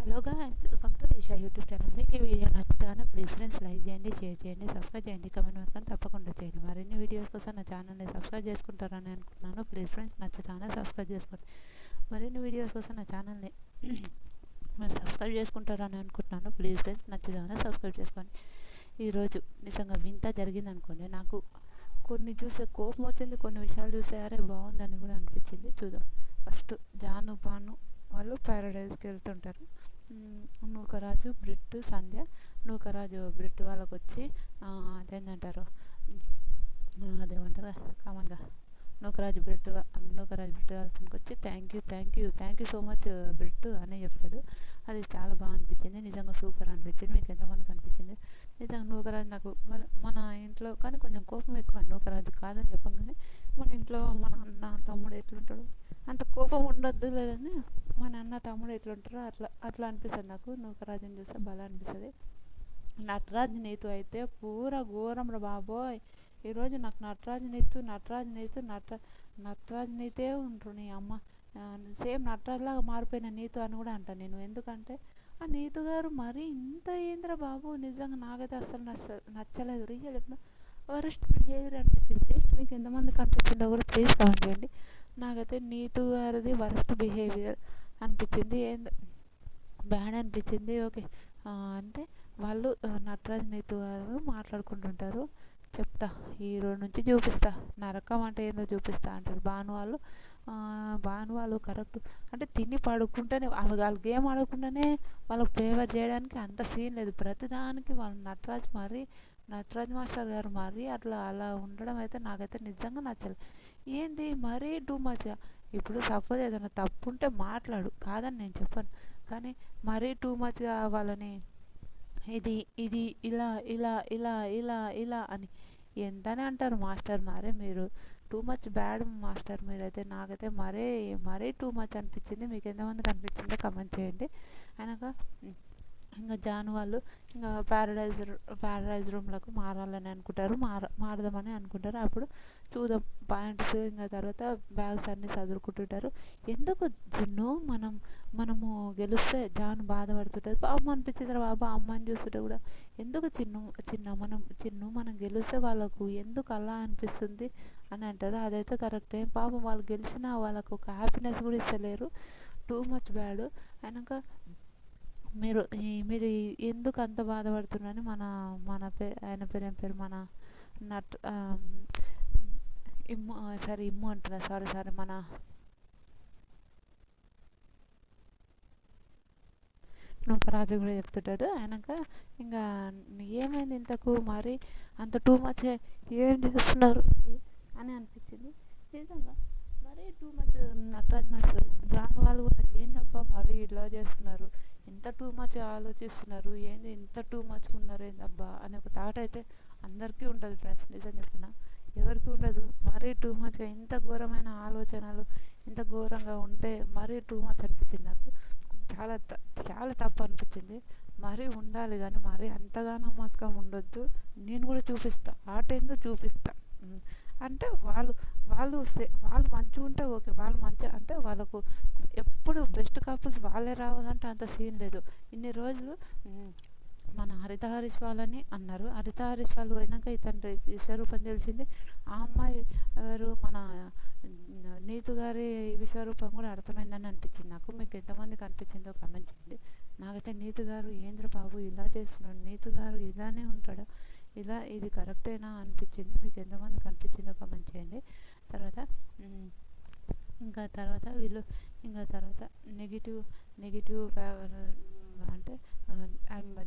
Hello guys, welcome to Isha YouTube channel. మీకు ఈ video నచ్చుతాను ప్లీజ్ ఫ్రెండ్స్ లైక్ చేయండి, షేర్ చేయండి, సబ్స్క్రైబ్ చేయండి, కమెంట్ మాత్రం తప్పకుండా చేయండి. మరిన్ని వీడియోస్ కోసం నా ఛానల్ని సబ్స్క్రైబ్ చేసుకుంటారని అనుకుంటున్నాను. ప్లీజ్ ఫ్రెండ్స్ నచ్చుతాను సబ్స్క్రైబ్ చేసుకోండి. మరిన్ని వీడియోస్ కోసం నా ఛానల్ని మీరు సబ్స్క్రైబ్ చేసుకుంటారని అనుకుంటున్నాను. ప్లీజ్ ఫ్రెండ్స్ నచ్చుతాను సబ్స్క్రైబ్ చేసుకోండి. ఈరోజు నిజంగా వింత జరిగింది అనుకోండి. నాకు కొన్ని చూస్తే కోపం వచ్చింది, కొన్ని విషయాలు చూస్తే అరే బాగుందని కూడా అనిపించింది. చూద్దాం. ఫస్ట్ జాను పాను వాళ్ళు ప్యారడైజ్కి వెళ్తుంటారు. నూకరాజు బ్రిట్ సంధ్య. నూకరాజు బ్రిట్ వాళ్ళకి వచ్చి అదేంటంటారు, అదేమంటారు కామన్గా నూకరాజు బ్రిట్ వాళ్ళకి వచ్చి థ్యాంక్ యూ సో మచ్ బ్రిట్ అని చెప్తాడు. అది చాలా బాగా అనిపించింది, నిజంగా సూపర్ అనిపించింది. మీకు ఎంతమందికి అనిపించింది? నిజంగా నూకరాజు నాకు మన ఇంట్లో కానీ కొంచెం కోపం ఎక్కువ. నూకరాజు కాదని చెప్పం కానీ మన ఇంట్లో మన అన్న తమ్ముడు ఎట్లుంటాడు అంత కోపం ఉండొద్దు లేదని మన అన్న తమ్ముడు ఎట్లుంటారో అట్లా అనిపిస్తుంది నాకు. నూకరాజుని చూస్తే బాగా అనిపిస్తుంది. నటరాజు నీతు అయితే పూరా ఘోరం రా బాబోయ్. ఈరోజు నాకు నటరాజు నీతే ఉంటారు నీ అమ్మ. సేమ్ నటరాజులాగా మారిపోయిన నీతు అని కూడా అంటాను నేను. ఎందుకంటే ఆ నీతు గారు మరీ ఇంత ఏంద్ర బాబు, నిజంగా నాకైతే అస్సలు నచ్చలేదు. రియల్ చెప్పిన వరస్ట్ బిహేవియర్ అనిపించింది. మీకు ఎంతమందికి అనిపించిందో కూడా ప్లీజ్ కామెంట్ చేయండి. నాకైతే నీతు గారిది వరస్ట్ బిహేవియర్ అనిపించింది, బ్యాడ్ అనిపించింది. ఓకే, అంటే వాళ్ళు నటరాజ్ నీతు గారు మాట్లాడుకుంటుంటారు. చెప్తా, హీరో నుంచి చూపిస్తా, నరకం అంటే ఏందో చూపిస్తా అంటారు. భాను వాళ్ళు కరెక్ట్ అంటే తిని పడుకుంటేనే వాళ్ళు గేమ్ ఆడకుండానే వాళ్ళకి ఫేవర్ చేయడానికి అంత సీన్ లేదు. ప్రతిదానికి వాళ్ళు నటరాజ్ మాస్టర్ గారు మరీ అలా ఉండడం అయితే నాకైతే నిజంగా నచ్చలేదు. ఏంది మరీ టూ మచ్గా. ఇప్పుడు సపోజ్ ఏదైనా తప్పు ఉంటే మాట్లాడు, కాదని నేను చెప్పాను, కానీ మరీ టూ మచ్గా వాళ్ళని ఇది ఇలా ఇలా ఇలా ఇలా ఇలా అని ఎంతనే అంటారు మాస్టర్. మరే మీరు టూ మచ్ బ్యాడ్ మాస్టర్ మీరైతే. నాకైతే మరీ టూ మచ్ అనిపించింది. మీకు ఎంతమందికి అనిపించిందో కమెంట్ చేయండి. అయినాక ఇంకా జాను వాళ్ళు ఇంకా ప్యారడైజ్ రూమ్లకు మారాలని అనుకుంటారు, మారదామని అనుకుంటారు. అప్పుడు చూద్దాం పాయింట్స్. ఇంకా తర్వాత బ్యాగ్స్ అన్నీ చదువుకుంటుంటారు. ఎందుకు చిన్ను మనము గెలిస్తే జాను బాధపడుతుంటుంది, పాపం అనిపించింది రా బాబా అమ్మాయిని చూస్తుంటే కూడా. ఎందుకు మనం గెలిస్తే వాళ్ళకు ఎందుకు అలా అనిపిస్తుంది అని అంటారు. అదైతే కరెక్టే. పాపం వాళ్ళు గెలిచినా వాళ్ళకు ఒక హ్యాపీనెస్ కూడా ఇస్తలేరు. Too much bad. అయినాక మీరు ఎందుకు అంత బాధపడుతున్నారని ఆయన పేరు ఏం పేరు, మన నట్ ఇమ్ము అంటున్నా, సారీ మన నూకరాజు కూడా చెప్తుంటాడు. అయినాక ఇంకా ఏమైంది ఇంతకు మరి అంత టూ మచ్ ఏం చేస్తున్నారు అని అనిపించింది. నిజంగా మరీ too much Nataraj master. John వాళ్ళు కూడా ఏందబ్బా మరీ ఇలా చేస్తున్నారు, ఎంత టూ మచ్ ఆలోచిస్తున్నారు, ఏంది ఇంత టూ మచ్ ఉన్నారు ఏందబ్బా అనే ఒక థాట్ అయితే అందరికీ ఉంటుంది ఫ్రెండ్స్. నిజం చెప్తున్నా, ఎవరికి ఉండదు. మరీ టూ మచ్గా ఇంత ఘోరమైన ఆలోచనలు ఇంత ఘోరంగా ఉంటే మరీ టూ మచ్ అనిపించింది నాకు. చాలా చాలా తప్పు అనిపించింది. మరీ ఉండాలి కానీ మరీ అంతగానో మాత్రం ఉండొద్దు. నేను కూడా చూపిస్తా, ఆట ఏందో చూపిస్తా అంటే వాళ్ళు మంచిగా ఉంటే ఓకే. వాళ్ళు మంచిగా అంటే వాళ్ళకు ఎప్పుడు బెస్ట్ కపుల్స్ వాళ్ళే రావాలంటే అంత సీన్ లేదు. ఇన్ని రోజులు మన హరిత హరీష్ వాళ్ళని అన్నారు. హరిత హరీష్ వాళ్ళు పోయినాక ఇతని విశ్వరూపం తెలిసింది. ఆ అమ్మాయి ఎవరు, మన నీతు గారి విశ్వరూపం కూడా అర్థమైందని అనిపించింది నాకు. మీకు ఎంతమందికి అనిపించిందో కమెంట్ చేయండి. నాకైతే నీతు గారు ఏంద్ర బాబు ఇలా చేస్తున్నాడు, నీతు గారు ఇలానే ఉంటాడా, ఇది కరెక్టేనా అనిపించింది. మీకు ఎంతమందికి అనిపించిందో కమెంట్ చేయండి. తర్వాత వీళ్ళు ఇంకా తర్వాత నెగిటివ్ అంటే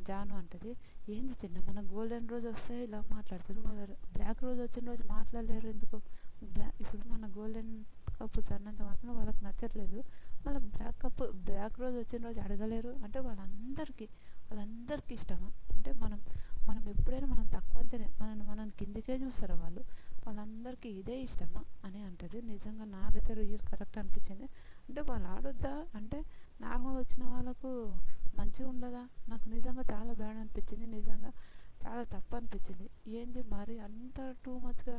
జాను అంటది, ఏంది చిన్న మన గోల్డెన్ రోజు వస్తే ఇలా మాట్లాడుతుంది, మన బ్లాక్ రోజు వచ్చిన రోజు మాట్లాడలేరు ఎందుకు? ఇప్పుడు మన గోల్డెన్ కపుల్స్ అన్నంత మాత్రం వాళ్ళకి నచ్చట్లేదు, మళ్ళీ బ్లాక్ రోజు వచ్చిన రోజు అడగలేరు అంటే వాళ్ళందరికీ ఇష్టమా? అంటే మనం ఎప్పుడైనా మనం తక్కువ మనం కిందికే చూస్తారా వాళ్ళందరికీ ఇదే ఇష్టమా అని అంటది. నిజంగా నాకైతే రియల్ కరెక్ట్ అనిపించింది. అంటే వాళ్ళు ఆడొద్దా అంటే నార్మల్ వచ్చిన వాళ్ళకు మంచిగా ఉండదా? నాకు నిజంగా చాలా బ్యాడ్ అనిపించింది. నిజంగా చాలా తప్పు అనిపించింది. ఏంది మరి అంత టూ మచ్గా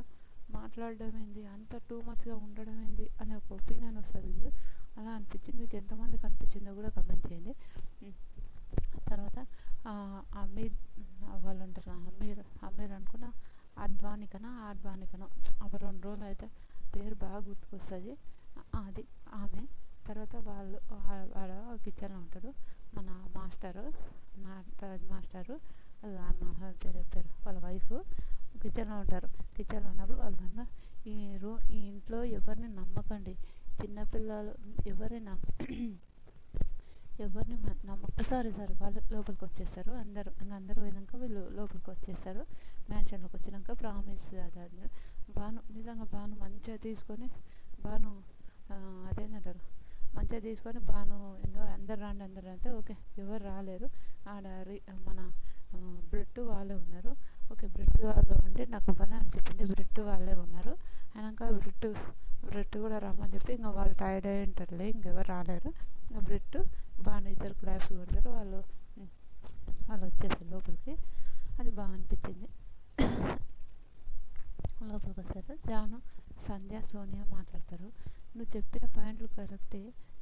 మాట్లాడడం ఏంది, అంత టూ మచ్గా ఉండడం ఏంది అనే ఒక ఒపీనియన్ వస్తుంది. అలా అనిపించింది. మీకు ఎంతమందికి అనిపించిందో కూడా కమెంట్ చేయండి. ఉమ్. తర్వాత అమీర్ వాళ్ళు ఉంటారు, అమీర్ అమీర్ అనుకున్న అద్వానికనో ఒక 2 రోజులు అయితే పేరు బాగా గుర్తుకొస్తుంది. అది ఆమె. తర్వాత వాడు కిచెన్లో ఉంటాడు మన మాస్టరు, నటరాజ్ మాస్టరు. అది ఆమె పేరు వాళ్ళ వైఫ్ కిచెన్లో ఉంటారు. కిచెన్లో ఉన్నప్పుడు వాళ్ళు ఈ ఇంట్లో ఎవరిని నమ్మకండి, చిన్నపిల్లలు ఎవరైనా ఎవరిని సారీ వాళ్ళు లోపలికి వచ్చేస్తారు. అందరూ పోయినాక వీళ్ళు లోపలికి వచ్చేస్తారు. మ్యాన్షన్లోకి వచ్చినాక ప్రామిస్ అది నిజంగా బాను మంచిగా తీసుకొని బాను అదేంటంటారు మంచిగా తీసుకొని బాను ఇంకా అందరు రండి అందరు అంటే ఓకే ఎవరు రాలేరు. ఆడ మన బ్రిట్ వాళ్ళే ఉన్నారు. ఓకే బ్రిట్ వాళ్ళు అంటే నాకు భలే అనిపించింది, బ్రిట్ వాళ్ళే ఉన్నారు. అయినాక బ్రిట్ కూడా రమ్మని చెప్పి ఇంకా వాళ్ళు టైర్డ్ అయి ఉంటారులే, ఇంకెవరు రాలేరు. ఇంకా బ్రిట్ బాగా ఇద్దరు క్లాప్స్ కొడతారు. వాళ్ళు వచ్చేస్తారు లోపలికి. అది బాగా అనిపించింది. లోపలికి వస్తారు. జాను, సంధ్య, సోనియా మాట్లాడతారు. నువ్వు చెప్పిన పాయింట్లు కరెక్టే,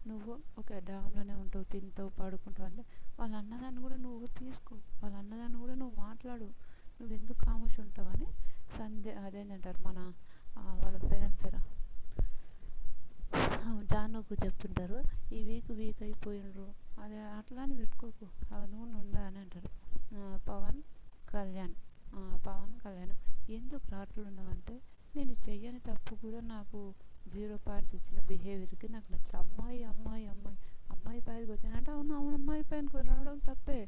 నువ్వు ఒక డామ్లోనే ఉంటావు, తింటావు, పడుకుంటావు అంటే వాళ్ళ అన్నదాన్ని కూడా నువ్వు తీసుకో, వాళ్ళ అన్నదాన్ని కూడా నువ్వు మాట్లాడు, నువ్వు ఎందుకు ఖామోష్ ఉంటావని సంధ్య అదేంటంటారు మన వాళ్ళ పేరు జానుకు చెప్తుంటారు. ఈ వీక్ అయిపోయినరు అదే అట్లా అని పెట్టుకోకు, నువ్వు ఉండా అని అంటారు. పవన్ కళ్యాణ్ పవన్ కళ్యాణ్ ఎందుకు రాట్లు ఉన్నావంటే నేను చెయ్యని తప్పు కూడా నాకు 0 పాయింట్స్ ఇచ్చిన బిహేవియర్కి నాకు నచ్చదు. అమ్మాయి పైకి వచ్చానంటే అవును అమ్మాయి పైనకి రావడం తప్పే.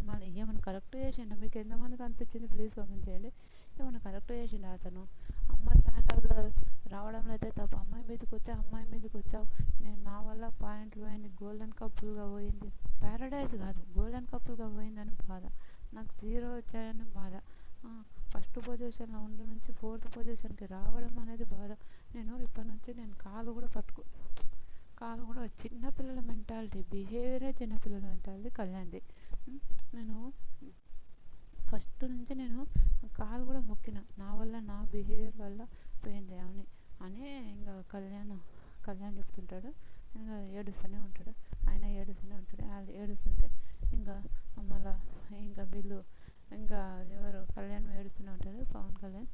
మళ్ళీ ఏమైనా కరెక్ట్ చేసిండ, మీకు ఎంతమందికి అనిపించింది ప్లీజ్ కామెంట్ చేయండి. ఏమైనా కరెక్ట్ చేసిండ అతను? అమ్మాయి ప్యాంట్ రావడంలో అయితే తప్ప, అమ్మాయి మీదకి వచ్చావు నేను నా వల్ల పాయింట్ పోయింది, గోల్డెన్ కప్పుల్గా పోయింది, ప్యారడైజ్ కాదు గోల్డెన్ కప్పుల్గా పోయిందని బాధ, నాకు 0 వచ్చాయని బాధ, ఫస్ట్ పొజిషన్లో ఉండి నుంచి 4th పొజిషన్కి రావడం అనేది బాధ. ఇప్పటి నుంచి నేను కాలు కూడా చిన్నపిల్లల మెంటాలిటీ, బిహేవియరే చిన్నపిల్లల మెంటాలిటీ కళ్యాణ్ది. నేను ఫస్ట్ నుంచి కాలు కూడా మొక్కిన, నా వల్ల నా బిహేవియర్ వల్ల పోయింది అని ఇంకా కళ్యాణ్ చెప్తుంటాడు. ఇంకా ఏడుస్తూనే ఉంటాడు. వాళ్ళు ఏడుస్తుంటే ఇంకా మళ్ళీ ఇంకా వీళ్ళు ఇంకా ఎవరు కళ్యాణ్ ఏడుస్తూనే ఉంటాడు. పవన్ కళ్యాణ్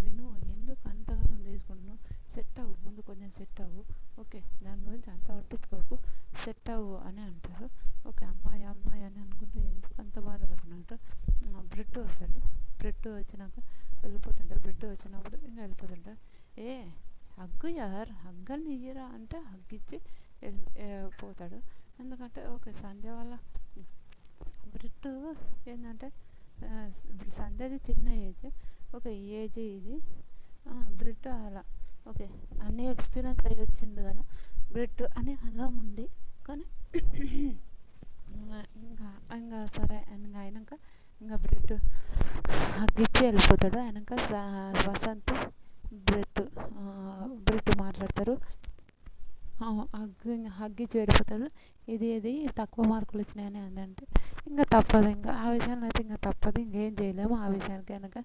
విను ఎందుకు అంతగానో తీసుకుంటున్నావు, సెట్ అవ్వు, ముందు కొంచెం సెట్ అవ్వు, ఓకే దాని గురించి అంత పట్టించుకోకు, సెట్ అవ్వు అని అంటారు. ఓకే అమ్మాయి అని అనుకుంటే ఎందుకు అంత బాధపడుతున్నట్టు. బ్రిట్ వస్తాడు. బ్రిట్ వచ్చినాక బ్రిట్ వచ్చినప్పుడు ఇంకా వెళ్ళిపోతుంటారు. హగ్గని ఇయ్యరా అంటే హగ్గిచ్చి పోతాడు. ఎందుకంటే ఓకే సంధ్య వాళ్ళ బ్రిట్ ఏంటంటే సంధ్యది చిన్న ఏజ్, ఓకే ఏజ్ ఇది బ్రిట్ అలా ఓకే అన్నీ ఎక్స్పీరియన్స్ అయ్యి వచ్చిండు కదా బ్రిట్ అని అలా ఉంది. కానీ ఇంకా సరే ఇంకా అయినాక ఇంకా బ్రిట్ హగ్గిచ్చి వెళ్ళిపోతాడు. అయినాక వసంత్ బ్రిట్ మాట్లాడతారు. హగ్గిచ్చి వెళ్ళిపోతాడు. ఇది తక్కువ మార్కులు వచ్చినాయని అందంటే ఇంకా తప్పదు, ఇంకా ఆ విషయంలో అయితే ఇంకా తప్పదు, ఇంకేం చేయలేము ఆ విషయానికి. కనుక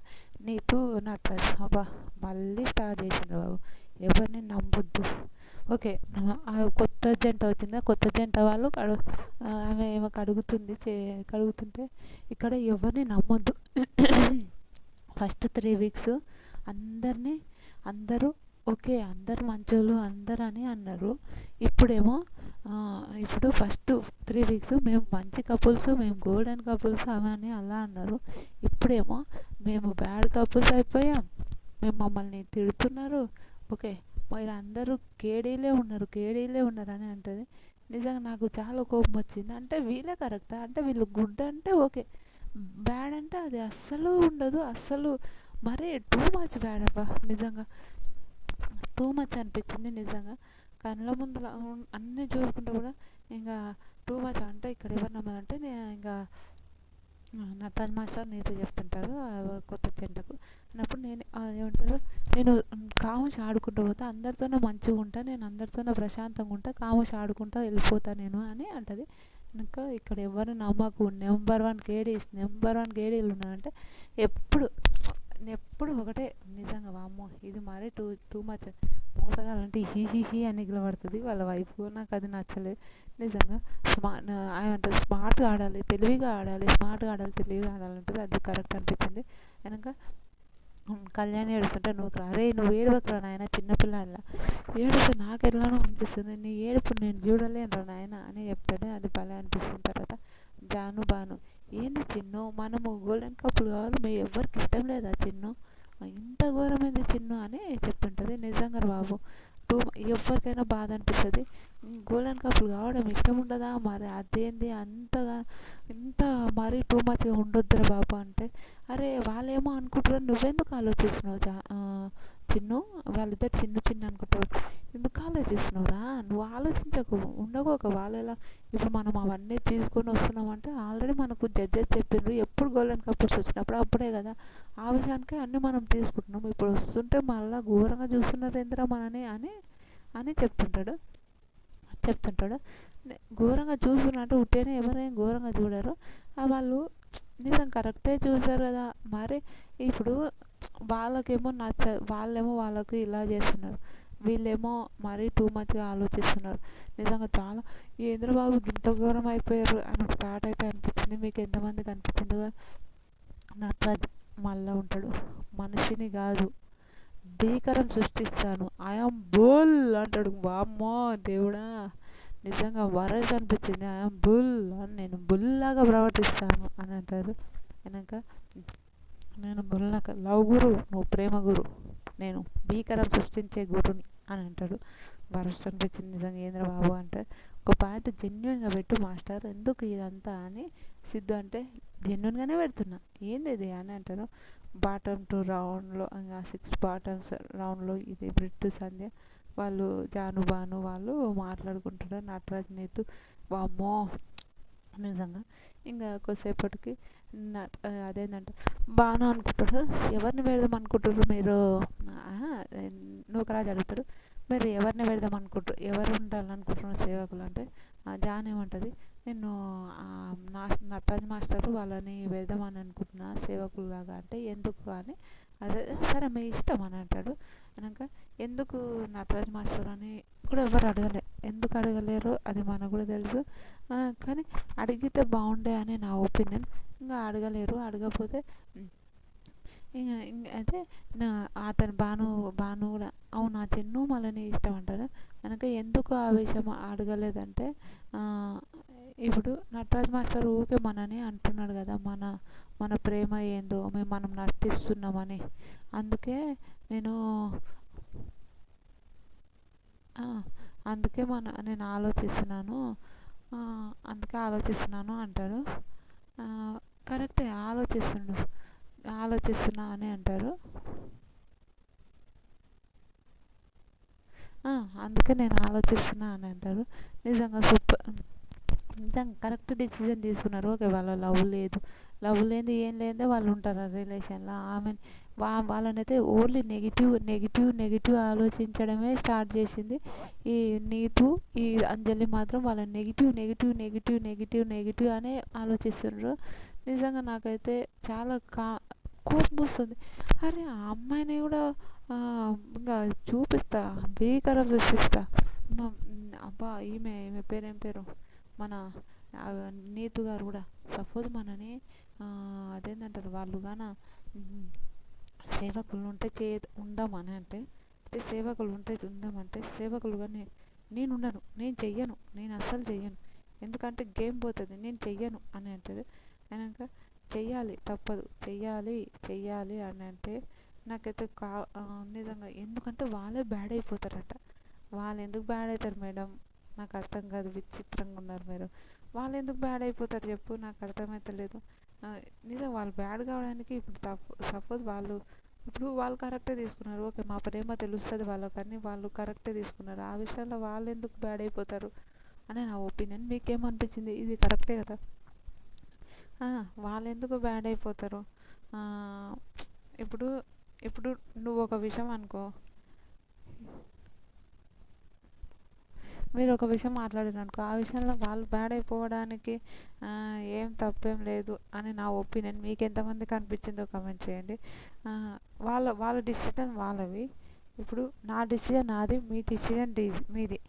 నీతు నటరాజ్ మళ్ళీ స్టార్ట్ చేసిండ్రు బాబు, ఎవరిని నమ్మొద్దు. ఓకే కొత్త జంట వచ్చిందా, కొత్త జంట వాళ్ళు ఆమె కడుగుతుంటే ఇక్కడ ఎవరిని నమ్మొద్దు. ఫస్ట్ 3 weeks అందరూ ఓకే అందరు మంచోళ్ళు అందరు అని అన్నారు. ఇప్పుడు ఫస్ట్ 3 weeks మేము మంచి కపుల్స్, మేము గోల్డెన్ కపుల్స్ అవని అలా అన్నారు. ఇప్పుడేమో మేము బ్యాడ్ కపుల్స్ అయిపోయాం, మమ్మల్ని తిడుతున్నారు. ఓకే మీరు అందరూ కేడీలే ఉన్నారు అని అంటుంది. నిజంగా నాకు చాలా కోపం వచ్చింది. అంటే వీళ్ళే కరెక్టా, అంటే వీళ్ళు గుడ్ అంటే ఓకే, బ్యాడ్ అంటే అది అస్సలు ఉండదు, అస్సలు మరీ టూ మచ్ బ్యాడ్ అబ్బా, నిజంగా టూ మచ్ అనిపించింది. నిజంగా కళ్ళ ముందు అన్నీ చూసుకుంటూ కూడా ఇంకా టూ మచ్. అంటే ఇక్కడ ఎవరు నమ్మదంటే ఇంకా నటరాజ్ మాస్టర్ నీతో చెప్తుంటారు కొత్త జంటకు అన్నప్పుడు నేను కామోష్ ఆడుకుంటూ పోతా, అందరితోనే మంచిగా ఉంటా, నేను అందరితోనే ప్రశాంతంగా ఉంటా, కామోష్ ఆడుకుంటా వెళ్ళిపోతా నేను అని అంటది. ఇంకా ఇక్కడ ఎవరు నమ్మకు, నెంబర్ 1 కేడీలు ఉన్నారంటే ఎప్పుడు ఒకటే నిజంగా వామ్మో ఇది మరీ టూ మచ్ మోసగాలంటే హీ హీ హీ అని ఎగిలబడుతుంది వాళ్ళ వైఫ్. నాకు అది నచ్చలేదు నిజంగా. ఏమంటారు, స్మార్ట్గా ఆడాలి, తెలివిగా ఆడాలి, స్మార్ట్గా ఆడాలి, తెలివిగా ఆడాలంటుంది, అది కరెక్ట్ అనిపించింది. వెనక కళ్యాణ్ ఏడుస్తుంటే, నువ్వు రే నువ్వు ఏడవకురా నాయన, చిన్నపిల్లాడిలా ఏడుస్తే నాకు ఎట్లానో అనిపిస్తుంది, నీ ఏడుపు నేను చూడలేనురా నాయన అని చెప్తాడు. అది భలే అనిపిస్తుంది. తర్వాత జాను బాను, ఏంది చిన్ను, మనము గోల్డెన్ కప్పులు కావాలి, మీ ఎవరికి ఇష్టం లేదా చిన్ను, ఇంత ఘోరమైంది చిన్ను అని చెప్తుంటుంది. నిజంగా బాబు, టూ ఎవరికైనా బాధ అనిపిస్తుంది. గోల్డెన్ కప్పులు కావడం ఇష్టం ఉండదా మరి, అదేంది అంతగా ఇంత మరీ టూ మచ్గా ఉండొద్దురా బాబు అంటే, అరే వాళ్ళేమో అనుకుంటారు, నువ్వెందుకు ఆలోచిస్తున్నావు చిన్ను, వాళ్ళిద్దరు చిన్ను చిన్ను అనుకుంటారు, ఎందుకు ఆలోచిస్తున్నావురా, నువ్వు ఆలోచించకు, ఉండకు వాళ్ళెలా. ఇప్పుడు మనం అవన్నీ తీసుకొని వస్తున్నామంటే ఆల్రెడీ మనకు జడ్జెస్ చెప్పిండ్రు, ఎప్పుడు గోల్డెన్ కపుల్స్ వచ్చినప్పుడు అప్పుడే కదా, ఆ విషయానికి అన్నీ మనం తీసుకుంటున్నాం, ఇప్పుడు వస్తుంటే మళ్ళీ ఘోరంగా చూస్తున్నారు ఏందిరా మనని అని అని చెప్తుంటాడు. ఘోరంగా చూస్తున్నట్టు ఉట్టేనే ఎవరైనా ఘోరంగా చూడరు, వాళ్ళు నిజం కరెక్టే చూసారు కదా మరి. ఇప్పుడు వాళ్ళకేమో వాళ్ళేమో వాళ్ళకు ఇలా చేస్తున్నారు, వీళ్ళేమో మరీ టూ మచ్గా ఆలోచిస్తున్నారు. నిజంగా చాలా ఏంద్ర బాబు ఇంత ఘోరం అయిపోయారు అని ఒక థాట్ అయితే అనిపించింది. మీకు ఎంతమందికి అనిపించిందో. నటరాజ్ మళ్ళా ఉంటాడు, మనిషిని కాదు భీకరం సృష్టిస్తాను, ఐఆమ్ బుల్ అంటాడు. వామ్మో దేవుడా, నిజంగా వరస్ట్ అనిపించింది. ఐఆమ్ బుల్ అని, నేను బుల్లాగా ప్రవర్తిస్తాను అని అంటారు. వెనక నేను బుల్లాక లవ్ గురు, నువ్వు ప్రేమ గురు, నేను భీకరం సృష్టించే గురుని అని అంటాడు. వరస్ట్ అనిపించింది నిజంగా. ఏంద్ర బాబు అంటే, ఒక పాయింట్ జెన్యున్గా పెట్టు మాస్టర్, ఎందుకు ఇదంతా అని సిద్ధు అంటే, జెన్యున్గానే పెడుతున్నా, ఏంది ఇది అని అంటారు. బాటమ్ 2 రౌండ్లో, ఇంకా 6 బాటమ్స్ రౌండ్లో ఇది బ్రిట్టు సంధ్య వాళ్ళు, జాను బాను వాళ్ళు మాట్లాడుకుంటారు. నటరాజ్ నీతు, వామ్మో నిజంగా. ఇంకా కొద్దిసేపటికి అదేంటంటే బాను అనుకుంటాడు, ఎవరిని పెడదాం అనుకుంటారు మీరు, నూకరాజు అడుగుతాడు, మీరు ఎవరిని పెడదాం అనుకుంటారు, ఎవరు ఉండాలనుకుంటున్నారు సేవకులు అంటే, జాన్ ఏమంటుంది, నేను నటరాజ్ మాస్టర్ వాళ్ళని వెళ్దామని అనుకుంటున్నా సేవకులులాగా అంటే, ఎందుకు అని, అదే సరే మీ ఇష్టం అని అంటాడు. అనక ఎందుకు నటరాజ్ మాస్టర్ అని కూడా ఎవరు అడగలే, ఎందుకు అడగలేరు అది మనకు కూడా తెలుసు, కానీ అడిగితే బాగుండే అని నా ఒపీనియన్. ఇంకా అడగలేరు, అడగకపోతే అయితే అతను బాను కూడా అవునా చిన్ను మళ్ళీ నీ ఇష్టం అంటారు. కనుక ఎందుకు ఆ విషయం అడగలేదంటే, ఇప్పుడు నటరాజ్ మాస్టర్ ఊరికే మనని అంటున్నాడు కదా, మన ప్రేమ ఏందో మనం నటిస్తున్నామని, అందుకే నేను అందుకే నేను ఆలోచిస్తున్నాను, అందుకే ఆలోచిస్తున్నాను అంటాడు. కరెక్టే, ఆలోచిస్తున్నా అని అంటారు. అందుకే నేను ఆలోచిస్తున్నా అని అంటారు. నిజంగా సూపర్, నిజంగా కరెక్ట్ డెసిజన్ తీసుకున్నారు. ఓకే, వాళ్ళ లవ్ లేనిది ఏం లేదే వాళ్ళు ఉంటారు ఆ రిలేషన్లో. ఆమె వాళ్ళనైతే ఓన్లీ నెగిటివ్ ఆలోచించడమే స్టార్ట్ చేసింది ఈ నీతు. ఈ అంజలి మాత్రం వాళ్ళ నెగిటివ్ అనే ఆలోచిస్తున్నారు. నిజంగా నాకైతే చాలా కోపం వస్తుంది. అరే ఆ అమ్మాయిని కూడా ఇంకా చూపిస్తా, భీకరం సృష్టిస్తా. అబ్బా ఈమె పేరేం పేరు, మన నీతు గారు కూడా సపోజ్ మనని అదేంటంటారు వాళ్ళు గాన సేవకులు ఉంటే ఉందామని అంటే, సేవకులు ఉంటే ఉందామంటే సేవకులుగా నేను ఉండను, నేను అస్సలు చెయ్యను, ఎందుకంటే గేమ్ పోతుంది, నేను చెయ్యను అని అంటారు. అయినాక చెయ్యాలి తప్పదు, చెయ్యాలి అని అంటే నాకైతే నిజంగా, ఎందుకంటే వాళ్ళే బ్యాడ్ అయిపోతారట. వాళ్ళు ఎందుకు బ్యాడ్ అవుతారు మేడం, నాకు అర్థం కాదు, విచిత్రంగా ఉన్నారు మీరు. వాళ్ళు ఎందుకు బ్యాడ్ అయిపోతారు చెప్పు, నాకు అర్థమవుతలేదు. నిజం వాళ్ళు బ్యాడ్ కావడానికి ఇప్పుడు సపోజ్ వాళ్ళు కరెక్టే తీసుకున్నారు, ఓకే మా ప్రేమ తెలుస్తుంది వాళ్ళకి, కానీ వాళ్ళు కరెక్టే తీసుకున్నారు, ఆ విషయంలో వాళ్ళు ఎందుకు బ్యాడ్ అయిపోతారు అని నా ఒపీనియన్. మీకేమనిపించింది, ఇది కరెక్టే కదా, వాళ్ళు ఎందుకు బ్యాడ్ అయిపోతారు. ఇప్పుడు ఇప్పుడు నువ్వు ఒక విషయం అనుకో, మీరు ఒక విషయం మాట్లాడారు అనుకో, ఆ విషయంలో వాళ్ళు బ్యాడ్ అయిపోవడానికి ఏం తప్పేం లేదు అని నా ఒపీనియన్. మీకు ఎంతమందికి అనిపించిందో కమెంట్ చేయండి. వాళ్ళ డిసిషన్ వాళ్ళవి, ఇప్పుడు నా డిసిజన్ నాది, మీ డిసిజన్ మీది.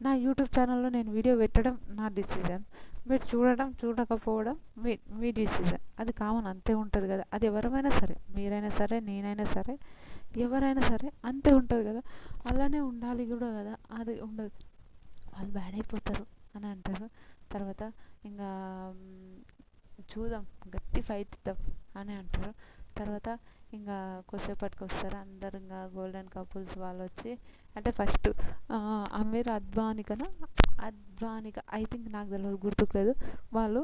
నా యూట్యూబ్ ఛానల్లో నేను వీడియో పెట్టడం నా డిసిజన్, మీరు చూడడం చూడకపోవడం మీ మీ డిసిజన్. అది కామన్, అంతే ఉంటుంది కదా. అది ఎవరైనా సరే, మీరైనా సరే, నేనైనా సరే, ఎవరైనా సరే అంతే ఉంటుంది కదా. అలానే ఉండాలి కూడా కదా. అది ఉండదు, వాళ్ళు బ్యాడ్ అయిపోతారు అని అంటారు. తర్వాత ఇంకా చూద్దాం, గట్టి ఫైట్ ఇద్దాం అని అంటారు. తర్వాత ఇంకా కొద్దిసేపటికి వస్తారు అందరు, ఇంకా గోల్డెన్ కపుల్స్ వాళ్ళు వచ్చి, అంటే ఫస్ట్ అమీర్ అద్వానికనా, అద్వానిక ఐ థింక్, నాకు తెలియదు, గుర్తుకులేదు. వాళ్ళు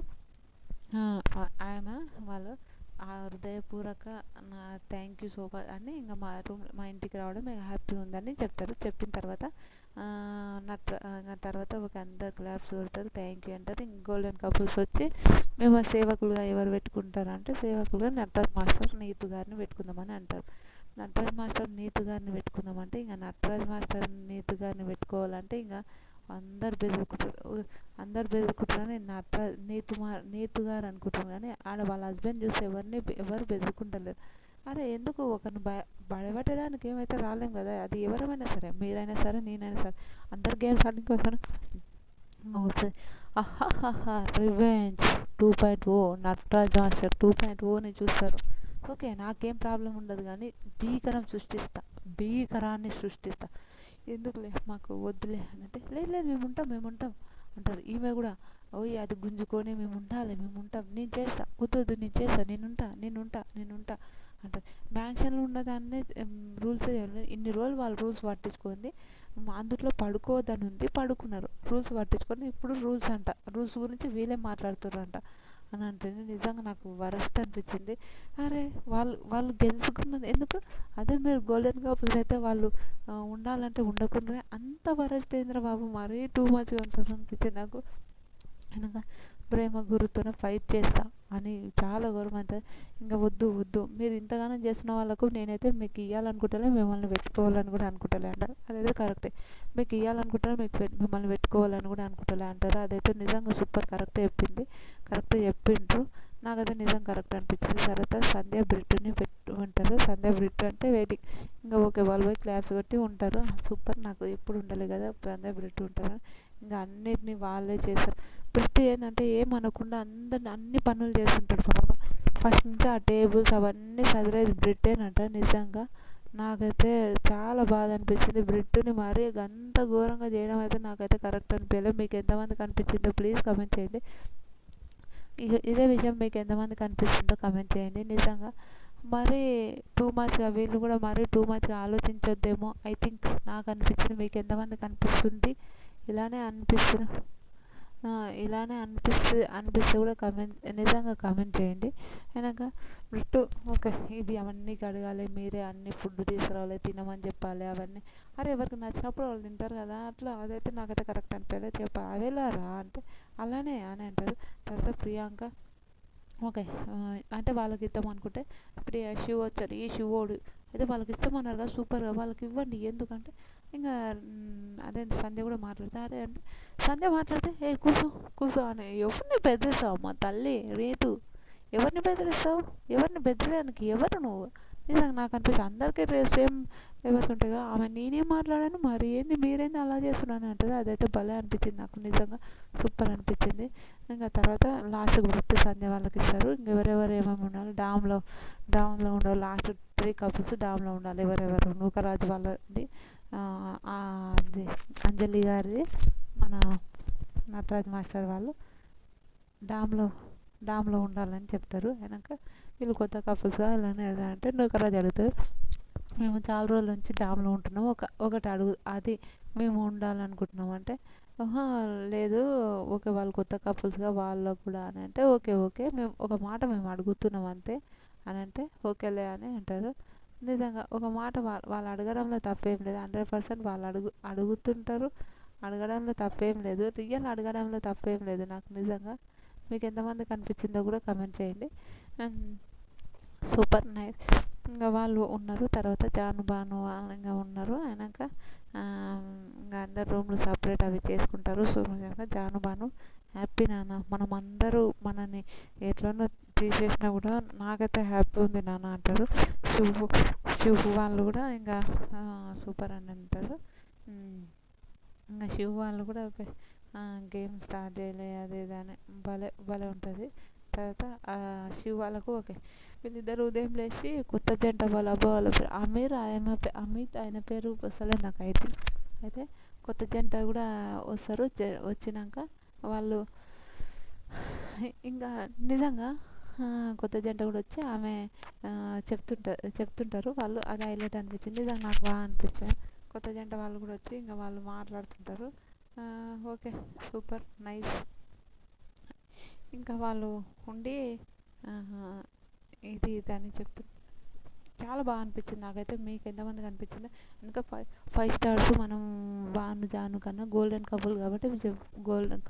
ఆయన వాళ్ళు ఆ హృదయపూర్వక నా థ్యాంక్ యూ సో మచ్ అని ఇంకా మా ఇంటికి రావడం మీకు హ్యాపీ ఉందని చెప్తారు. చెప్పిన తర్వాత ఇంకా తర్వాత ఒక అందరు క్లాప్స్ కొడతారు, థ్యాంక్ యూ అంటారు. ఇంక గోల్డెన్ కపుల్స్ వచ్చి, మేము సేవకులుగా ఎవరు పెట్టుకుంటారు అంటే, సేవకులుగా నటరాజ్ మాస్టర్ నీతు గారిని పెట్టుకుందామని అంటారు. నటరాజ్ మాస్టర్ నీతు గారిని పెట్టుకుందామంటే, ఇంకా నటరాజ్ మాస్టర్ నీతు గారిని పెట్టుకోవాలంటే ఇంకా అందరు బెదురుకుంటారు. అందరు బెదురుకుంటారని నీతు గారు అనుకుంటారు, కానీ ఆడ వాళ్ళ హస్బెండ్ చూసి ఎవరు బెదురుకుంటలేరు. అరే ఎందుకు ఒకరిని భయపెట్టడానికి ఏమైతే రాలేం కదా. అది ఎవరైనా సరే, మీరైనా సరే, నేనైనా సరే, అందరు గేమ్స్ ఆడడానికి వస్తాను. అహాహా రివెంజ్ 2.0, నటరాజ్ మాస్టర్ 2.0ని చూస్తారు. ఓకే, నాకేం ప్రాబ్లం ఉండదు, కానీ భీకరాన్ని సృష్టిస్తా. ఎందుకులే, మాకు వద్దులే అని అంటే, లేదు లేదు మేము ఉంటాం అంటారు. ఈమె కూడా ఓయ్ అది గుంజుకొని, మేము ఉండాలి, మేము ఉంటాం, నేను చేస్తా, వద్దు నేను చేస్తా, నేనుంటా అంటారు. మ్యాన్షన్లో ఉన్నదాన్ని రూల్స్ ఇన్ని రోజులు వాళ్ళు రూల్స్ పట్టించుకుంది, అందులో పడుకోవద్దని ఉంది, పడుకున్నారు. రూల్స్ పట్టించుకొని ఇప్పుడు రూల్స్ గురించి వీళ్ళే మాట్లాడుతారంట అని అంటే, నిజంగా నాకు వరస్ట్ అనిపించింది. అరే వాళ్ళు గెలుచుకున్నది ఎందుకు? అదే మీరు గోల్డెన్ కపుల్స్ అయితే వాళ్ళు ఉండాలంటే ఉండకుండా, అంత వరస్ట్ ఏంద్ర బాబు, మరీ టూ మచ్గా ఉంటుంది అనిపించింది నాకు. అనగా ప్రేమ గురుతోనే ఫైట్ చేస్తా అని చాలా గౌరవం అవుతుంది. ఇంకా వద్దు మీరు ఇంతగానో చేస్తున్న వాళ్ళకు నేనైతే మీకు ఇవ్వాలనుకుంటలే, మిమ్మల్ని పెట్టుకోవాలని కూడా అనుకుంటలే అంటారు. అదైతే కరెక్టే, మీకు ఇవ్వాలనుకుంటారా, మిమ్మల్ని పెట్టుకోవాలని కూడా అనుకుంటలే అంటారు. అదైతే నిజంగా సూపర్, కరెక్ట్ చెప్పిండ్రు. నాకైతే నిజం కరెక్ట్ అనిపించింది. తర్వాత సంధ్య బ్రిట్టుని పెట్టమంటారు. సంధ్య బ్రిట్టు అంటే వెయిటింగ్. ఇంకా ఓకే, వాళ్ళు పోయి క్లాప్స్ కొట్టి ఉంటారు. సూపర్, నాకు ఎప్పుడు ఉండలేదు కదా సంధ్య బ్రిట్టు ఉంటారు. ఇంకా అన్నిటినీ వాళ్ళే చేస్తారు. బ్రిట్టు ఏంటంటే ఏమనకుండా అన్ని పనులు చేస్తుంటాడు బాగా. ఫస్ట్ నుంచి ఆ టేబుల్స్ అవన్నీ సదిరేది బ్రిట్టేనంట. నిజంగా నాకైతే చాలా బాధ అనిపించింది. బ్రిట్టుని మరీ అంత ఘోరంగా చేయడం అయితే నాకైతే కరెక్ట్ అనిపించలేదు. మీకు ఎంతమందికి అనిపించిందో ప్లీజ్ కమెంట్ చేయండి. ఇదే విషయం మీకు ఎంతమందికి అనిపిస్తుందో కమెంట్ చేయండి. నిజంగా మరీ టూ మచ్గా, వీళ్ళు కూడా మరీ టూ మచ్గా ఆలోచించొద్దేమో ఐ థింక్, నాకు అనిపించింది. మీకు ఎంతమందికి అనిపిస్తుంది? ఇలానే అనిపిస్తే కూడా నిజంగా కమెంట్ చేయండి. అయినాక బ్రిట్టు ఓకే, ఇది అవన్నీ కడగాలి, మీరే అన్ని ఫుడ్ తీసుకురావాలి, తినమని చెప్పాలి అవన్నీ. అరే ఎవరికి నచ్చినప్పుడు వాళ్ళు తింటారు కదా, అట్లా అదైతే నాకైతే కరెక్ట్ అనిపించలేదు. అవేలారా అంటే అలానే అని అంటారు. తర్వాత ప్రియాంక ఓకే, అంటే వాళ్ళకి ఇద్దాం అనుకుంటే శివ వచ్చారు. ఈ శివోడు అయితే వాళ్ళకి ఇస్తామన్నారు కదా, సూపర్గా వాళ్ళకి ఇవ్వండి. ఎందుకంటే ఇంకా అదే సంధ్య కూడా మాట్లాడితే, అరే అంటే సంధ్య మాట్లాడితే, కూర్చో అని, ఎవరిని బెదిరిస్తావు మా తల్లి రీతు, ఎవరిని బెదిరిస్తావు? ఎవరిని బెదిరేయడానికి ఎవరు నువ్వు? నిజంగా నాకు అనిపించింది, అందరికీ సేమ్ లెవెల్స్ ఉంటాయి కదా. ఆమె నేనేం మాట్లాడాను, మరి ఏంది మీరేంది అలా చేస్తున్నాను అంటారు. అదైతే భలే అనిపించింది నాకు, నిజంగా సూపర్ అనిపించింది. ఇంకా తర్వాత లాస్ట్కి బ్రిట్టు సంధ్య వాళ్ళకి ఇస్తారు. ఇంకెవరెవరు ఏమేమి ఉండాలి, డామ్లో ఉండాలి. లాస్ట్ 3 కపుల్స్ డామ్లో ఉండాలి. ఎవరెవరు, నూకరాజు వాళ్ళది, అది అంజలి గారిది, మన నటరాజ్ మాస్టర్ వాళ్ళు డామ్లో ఉండాలని చెప్తారు. అయినాక వీళ్ళు కొత్త కపుల్స్గా ఇలానే అంటే నూకరాజు అడుగుతారు, మేము చాలా రోజుల నుంచి డామ్లో ఉంటున్నాము, ఒకటి అడుగు, అది మేము ఉండాలనుకుంటున్నాం అంటే, లేదు ఓకే, వాళ్ళు కొత్త కపుల్స్గా వాళ్ళకు కూడా అని అంటే, ఓకే మేము ఒక మాట మేము అడుగుతున్నాం అంతే అని అంటే, ఓకేలే అని అంటారు. నిజంగా ఒక మాట వాళ్ళు అడగడంలో తప్పేం లేదు. 100% వాళ్ళు అడుగుతుంటారు, అడగడంలో తప్పేం లేదు. రియల్ అడగడంలో తప్పేం లేదు. నాకు నిజంగా మీకు ఎంతమందికి అనిపించిందో కూడా కమెంట్ చేయండి. Super nice. ఇంకా వాళ్ళు ఉన్నారు. తర్వాత భాను ఇంకా ఉన్నారు. అయినాక ఇంకా అందరు రూమ్లు సపరేట్ అవి చేసుకుంటారు. సో నిజంగా భాను హ్యాపీ నాన్న, మనం అందరూ మనని ఎట్లనో తీసేసినా కూడా నాకైతే హ్యాపీ ఉంది నాన్న అంటారు. శివ్ శివ్ వాళ్ళు కూడా ఇంకా సూపర్ అని అంటారు. ఉమ్, ఇంకా శివ్ వాళ్ళు కూడా ఓకే గేమ్ స్టార్ట్ చేయలే అది ఇది అని భలే భలే ఉంటుంది. తర్వాత శివ్ వాళ్ళకు ఓకే వీళ్ళిద్దరు ఉదయం లేచి కొత్త జంట వాళ్ళ అబ్బా వాళ్ళ పేరు అమీర్ అమిత్ ఆయన పేరు వస్తలేదు నాకు అయితే కొత్త జంట కూడా వస్తారు. వచ్చినాక వాళ్ళు ఇంకా నిజంగా కొత్త జంట కూడా వచ్చి ఆమె చెప్తుంటారు వాళ్ళు. అది హైలైట్ అనిపించింది. నిజంగా నాకు బాగా అనిపించింది. కొత్త జంట వాళ్ళు కూడా వచ్చి ఇంకా వాళ్ళు మాట్లాడుతుంటారు. Okay super nice. ఇంకా వాళ్ళు ఉండి ఆహా, ఇది ఇది అని చెప్పి చాలా బాగా అనిపించింది నాకైతే. మీకు ఎంతమందికి అనిపించింది? ఇంకా ఫైవ్ స్టార్స్ మనం భాను జాను కన్నా గోల్డెన్ కపుల్ కాబట్టి గోల్డెన్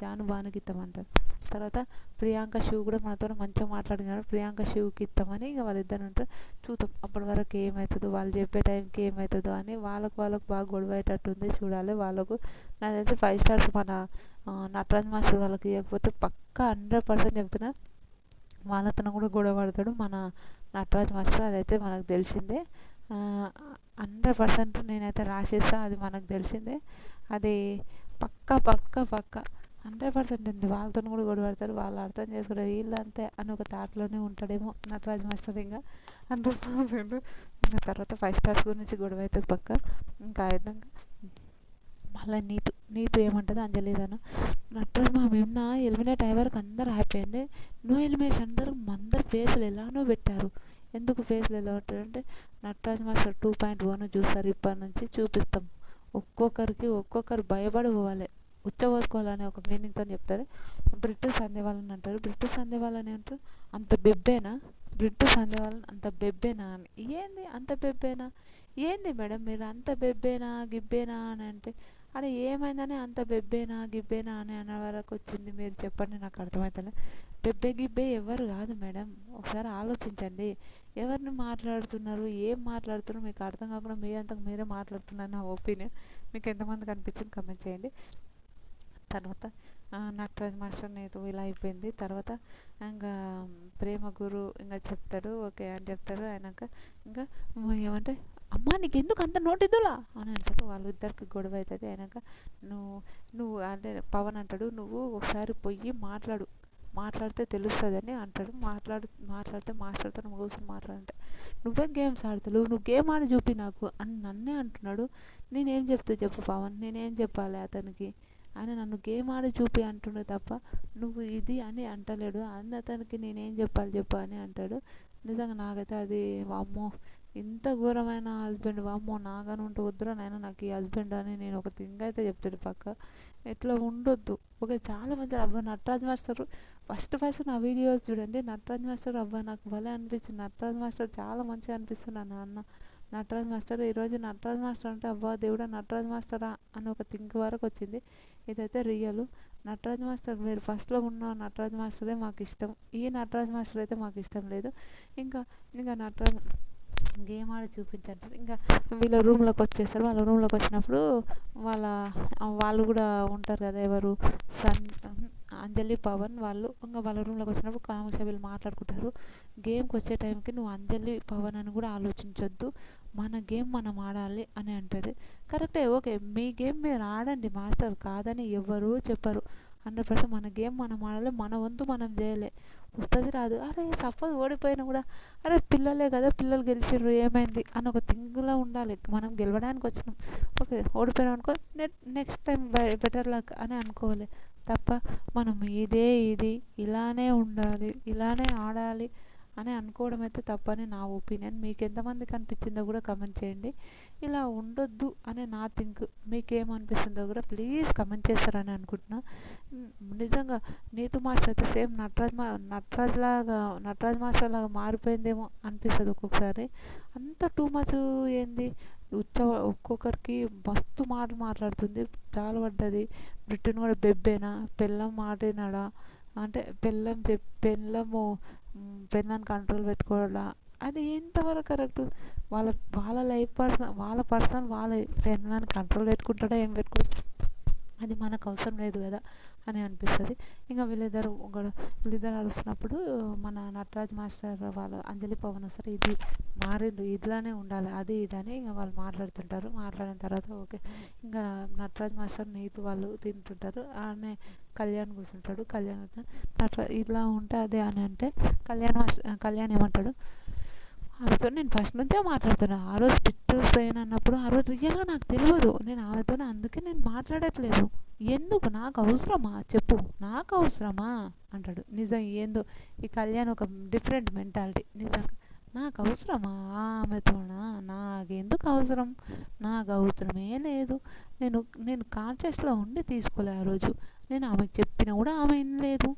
జాను భానుకి ఇస్తామంటారు. తర్వాత ప్రియాంక శివ్ కూడా మనతో మంచిగా మాట్లాడినారు. ప్రియాంక శివ్కి ఇస్తామని ఇక వాళ్ళిద్దరు ఉంటారు. చూద్దాం అప్పటి వరకు ఏమవుతుందో, వాళ్ళు చెప్పే టైంకి ఏమవుతుందో అని వాళ్ళకు బాగా గొడవ అయ్యేటట్టుంది. చూడాలి వాళ్ళకు. నాకు తెలిసి ఫైవ్ స్టార్స్ మన నటరాజ్ మాస్టర్ వాళ్ళకి ఇవ్వకపోతే పక్కా 100% చెప్తున్నా వాళ్ళతోనే కూడా గొడవ పడతాడు మన నటరాజ్ మాస్టర్. అదైతే మనకు తెలిసిందే. 100% నేనైతే రాసేస్తా. అది మనకు తెలిసిందే. అది పక్కా పక్కా పక్కా 100% ఉంది. వాళ్ళతో కూడా గొడవ పడతారు. వాళ్ళు అర్థం చేసుకుంటారు వీళ్ళు అంతే అని ఒక థాట్లోనే ఉంటాడేమో నటరాజ్ మాస్టర్. ఇంకా 100%. ఇంకా తర్వాత ఫైవ్ స్టార్స్ గురించి గొడవ అవుతుంది పక్క. ఇంకా విధంగా మళ్ళీ నీతు ఏమంటుంది అంజలిదాను నటరాజ్ మా నిన్న ఎలిమినేట్ అయ్యే వరకు అందరూ హ్యాపీ అండి. నో ఎలిమినేషన్ అందరు ఫేస్లు ఎలానో పెట్టారు. ఎందుకు ఫేస్లు ఎలా ఉంటారంటే నటరాజ్ మాస్టర్ 2.0 చూస్తారు. ఇప్పటి నుంచి చూపిస్తాం. ఒక్కొక్కరు భయపడి పోవాలి, ఉచ్చబోసుకోవాలని ఒక మీనింగ్తో చెప్తారు. బ్రిట్ సంధ్య వాళ్ళని అంటారు. బ్రిట్ సంధ్య వాళ్ళని అంటారు అంత బెబ్బేనా? బ్రిట్ సంధ్య వాళ్ళని అంత బెబ్బేనా అని. ఏంది అంత బెబ్బేనా? ఏంది మేడం మీరు అంత బెబ్బేనా గిబ్బేనా అని అంటే అరే ఏమైందని అంత బెబ్బేనా గిబ్బేనా అని అనే వరకు వచ్చింది. మీరు చెప్పండి, నాకు అర్థమవుతలే. బెబ్బే గిబ్బే ఎవరు కాదు మేడం. ఒకసారి ఆలోచించండి. ఎవరిని మాట్లాడుతున్నారు, ఏం మాట్లాడుతున్నారు మీకు అర్థం కాకుండా మీరంతకు మీరే మాట్లాడుతున్నారు. నా ఒపీనియన్. మీకు ఎంతమందికి అనిపించింది కమెంట్ చేయండి. తర్వాత నటరాజ్ మాస్టర్ నీతో ఇలా అయిపోయింది. తర్వాత ఇంకా ప్రేమ గురు ఇంకా చెప్తాడు ఓకే అని చెప్తారు. అయినాక ఇంకా ఏమంటే అమ్మా నీకు ఎందుకు అంత నోటిదులా అని అంటారు. వాళ్ళిద్దరికి గొడవ అవుతుంది. అయినాక నువ్వు అంటే పవన్ అంటాడు నువ్వు ఒకసారి పోయి మాట్లాడితే తెలుస్తుందని అంటాడు. మాట్లాడితే మాస్టర్తో నువ్వు కూర్చొని మాట్లాడంటే నువ్వేం గేమ్స్ ఆడతలేవు, నువ్వు గేమ్ ఆడి చూపి నాకు అని నన్నే అంటున్నాడు. నేనేం చెప్తా చెప్పు పవన్, నేనేం చెప్పాలి అతనికి? ఆయన నన్ను గేమ్ ఆడి చూపి అంటుండే తప్ప నువ్వు ఇది అని అంటలేడు. అతనికి నేనేం చెప్పాలి చెప్పు అని అంటాడు. నిజంగా నాకైతే అది వామ్మో ఇంత ఘోరమైన హస్బెండ్ వామ్మో నాగానే ఉంటే వద్దురా నాయన నాకు ఈ హస్బెండ్ అని నేను ఒక థింగ్ అయితే చెప్తాడు పక్క. ఇట్లా ఉండొద్దు. ఓకే చాలా మంచి అవ్వ నటరాజ్ మాస్టర్ ఫస్ట్ నా వీడియోస్ చూడండి. నటరాజ్ మాస్టర్ అవ్వ నాకు భలే అనిపించింది. నటరాజ్ మాస్టర్ చాలా మంచిగా అనిపిస్తుంది నాన్న. నటరాజ్ మాస్టర్ ఈరోజు నటరాజ్ మాస్టర్ అంటే అవ్వ దేవుడా నటరాజ్ మాస్టరా అని ఒక థింక్ వరకు వచ్చింది. ఇదైతే రియల్. నటరాజ్ మాస్టర్ మీరు ఫస్ట్లో ఉన్న నటరాజ్ మాస్టరే మాకు ఇష్టం. ఈ నటరాజ్ మాస్టర్ అయితే మాకు ఇష్టం లేదు. ఇంకా నటరాజ్ గేమ్ ఆడి చూపించంటారు. ఇంకా వీళ్ళ రూమ్లోకి వచ్చేస్తారు. వాళ్ళ రూమ్లోకి వచ్చినప్పుడు వాళ్ళు కూడా ఉంటారు కదా ఎవరు అంజలి పవన్ వాళ్ళు ఇంకా వాళ్ళ రూమ్లోకి వచ్చినప్పుడు కామర్షియల్ వీళ్ళు మాట్లాడుకుంటారు. గేమ్కి వచ్చే టైంకి నువ్వు అంజలి పవన్ అని కూడా ఆలోచించొద్దు, మన గేమ్ మనం ఆడాలి అని అంటుంది. కరెక్టే ఓకే మీ గేమ్ మీరు ఆడండి మాస్టర్ కాదని ఎవరు చెప్పరు. 100% మన గేమ్ మనం ఆడాలి, మన వంతు మనం చేయాలి. వస్తుంది రాదు అరే సపోజ్ ఓడిపోయినా కూడా అరే పిల్లలే కదా పిల్లలు గెలిచిర్రు ఏమైంది అని ఒక థింగ్లో ఉండాలి. మనం గెలవడానికి వచ్చినాం ఓకే ఓడిపోయినాం అనుకో నెక్స్ట్ టైం బెటర్ లక్ అని అనుకోవాలి తప్ప మనం ఇది ఇలానే ఉండాలి ఇలానే ఆడాలి అని అనుకోవడం అయితే తప్పని నా ఒపీనియన్. మీకు ఎంతమందికి అనిపించిందో కూడా కమెంట్ చేయండి. ఇలా ఉండొద్దు అని నా థింక్. మీకేమనిపిస్తుందో కూడా ప్లీజ్ కమెంట్ చేస్తారని అనుకుంటున్నా. నిజంగా నీతు మాస్టర్ అయితే సేమ్ నటరాజ్ మాస్టర్ లాగా మారిపోయిందేమో అనిపిస్తుంది ఒక్కొక్కసారి. అంత టూ మచ్ ఏంది ఒక్కొక్కరికి మస్తు మాటలు మాట్లాడుతుంది. చాలా పడ్డది. బ్రిటన్ కూడా బెబ్బేనా పెళ్ళం మాటినాడా అంటే పెళ్ళాన్ని కంట్రోల్ పెట్టుకోవాలా అది ఎంతవరకు కరెక్ట్? వాళ్ళ లైఫ్ వాళ్ళ పర్సనల్ వాళ్ళ పెళ్ళాన్ని కంట్రోల్ పెట్టుకుంటాడా ఏం పెట్టుకోవచ్చు అది మనకు అవసరం లేదు కదా. అని అనిపిస్తుంది. ఇంకా వీళ్ళిద్దరు అరుస్తున్నప్పుడు మన నటరాజ్ మాస్టర్ వాళ్ళు అంజలి పవన్ వస్తారు. ఇది మారిండు, ఇదిలానే ఉండాలి, అది ఇది అని ఇంకా వాళ్ళు మాట్లాడుతుంటారు. మాట్లాడిన తర్వాత ఓకే, ఇంకా నటరాజ్ మాస్టర్ నీతు వాళ్ళు తింటుంటారు. ఆమె కళ్యాణ్ కూర్చుంటాడు. కళ్యాణ్ ఇట్లా ఉంటే అదే అని అంటే కళ్యాణ్ ఏమంటాడు, ఆమెతో నేను ఫస్ట్ నుంచే మాట్లాడుతున్నా. ఆ రోజు పిట్టు ట్రైన్ అన్నప్పుడు ఆ రోజు రియల్గా నాకు తెలియదు నేను ఆమెతో, అందుకే నేను మాట్లాడట్లేదు. ఎందుకు, నాకు అవసరమా చెప్పు, నాకు అవసరమా అంటాడు. నిజం ఏందో ఈ కళ్యాణ్ ఒక డిఫరెంట్ మెంటాలిటీ. నిజంగా నాకు అవసరమా ఆమెతోనా, నాకెందుకు అవసరం, నాకు అవసరమే లేదు. నేను నేను కాన్షియస్లో ఉండి తీసుకోలే ఆ రోజు. నేను ఆమెకు చెప్పినా కూడా ఆమె వినలేదు.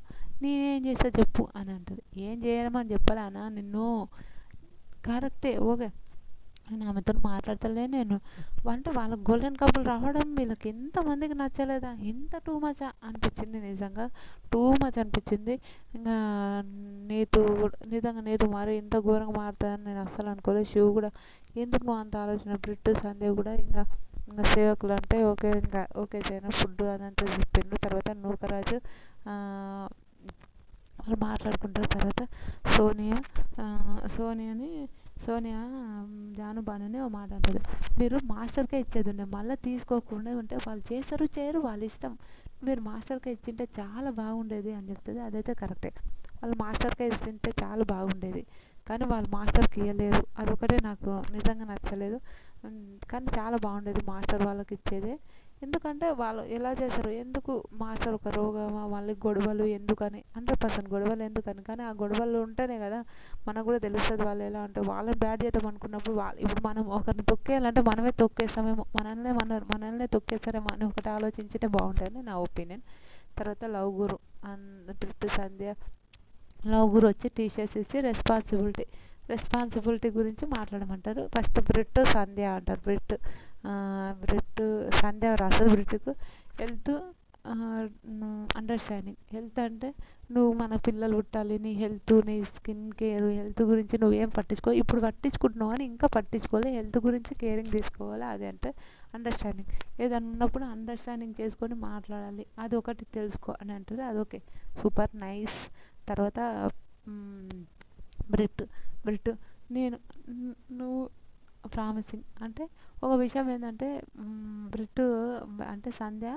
నేనేం చేస్తా చెప్పు అని అంటది. ఏం చేయమని చెప్పాలనా నిన్ను, కరెక్టే ఓకే, నేను ఆమెతో మాట్లాడతలే. నేను అంటే వాళ్ళకి గోల్డెన్ కపుల్ రావడం వీళ్ళకి ఎంతమందికి నచ్చలేదా, ఎంత టూ మచ్ అనిపించింది. నిజంగా టూ మచ్ అనిపించింది. ఇంకా నిజంగా నీతు మరి ఇంత ఘోరంగా మారుతుందని నేను అస్సలు అనుకోలేదు. శివ కూడా ఎందుకు నువ్వు అంత ఆలోచన, బ్రిట్ సంధ్య కూడా ఇంకా సేవకులు అంటే ఓకే, ఇంకా ఓకే చేయను ఫుడ్ అదంతా చెప్పిండు. తర్వాత నూకరాజు వాళ్ళు మాట్లాడుకుంటారు. తర్వాత సోనియా సోనియా జాను బానుని ఓ మాట అంటుంది, మీరు మాస్టర్కే ఇచ్చేది ఉండే, మళ్ళీ తీసుకోకుండా ఉంటే వాళ్ళు చేస్తారు చేయరు వాళ్ళ ఇష్టం, మీరు మాస్టర్కే ఇచ్చింటే చాలా బాగుండేది అని చెప్తుంది. అదైతే కరెక్టే, వాళ్ళు మాస్టర్కే ఇచ్చింటే చాలా బాగుండేది. కానీ వాళ్ళు మాస్టర్కి ఇవ్వలేరు, అదొకటే నాకు నిజంగా నచ్చలేదు. కానీ చాలా బాగుండేది మాస్టర్ వాళ్ళకి ఇచ్చేదే. ఎందుకంటే వాళ్ళు ఎలా చేస్తారు, ఎందుకు మాస్టర్ ఒక రోగమా, వాళ్ళకి గొడవలు ఎందుకని, 100% గొడవలు ఎందుకని. కానీ ఆ గొడవలు ఉంటేనే కదా మనకు కూడా తెలుస్తుంది వాళ్ళు ఎలా అంటే. వాళ్ళని బ్యాడ్ చేద్దాం అనుకున్నప్పుడు ఇప్పుడు మనం ఒకరిని తొక్కేయాలంటే మనమే తొక్కేస్తామేమో, మనల్నే తొక్కేస్తారేమో అని ఒకటి ఆలోచించితే బాగుంటుంది నా ఒపీనియన్. తర్వాత లవ్ గురు ప్రిట్ సంధ్య లవ్ గురు వచ్చి టీషర్ట్స్ ఇచ్చి రెస్పాన్సిబిలిటీ గురించి మాట్లాడమంటారు. ఫస్ట్ బ్రిట్ సంధ్య అంటారు. బ్రిట్ సంధ్య రాస్తుంది బ్రిట్కు, హెల్త్ అండర్స్టాండింగ్. హెల్త్ అంటే నువ్వు మన పిల్లలు పుట్టాలి, నీ హెల్త్, నీ స్కిన్ కేర్, హెల్త్ గురించి నువ్వేం పట్టించుకో, ఇప్పుడు పట్టించుకుంటున్నావు అని ఇంకా పట్టించుకోవాలి, హెల్త్ గురించి కేరింగ్ తీసుకోవాలి. అది అంటే అండర్స్టాండింగ్. ఏదన్నా ఉన్నప్పుడు అండర్స్టాండింగ్ చేసుకొని మాట్లాడాలి, అది ఒకటి తెలుసుకో అని అంటారు. అదొకే సూపర్ నైస్. తర్వాత బ్రిట్ నేను నువ్వు ప్రామిసింగ్ అంటే ఒక విషయం ఏంటంటే బ్రిట్ అంటే సంధ్య,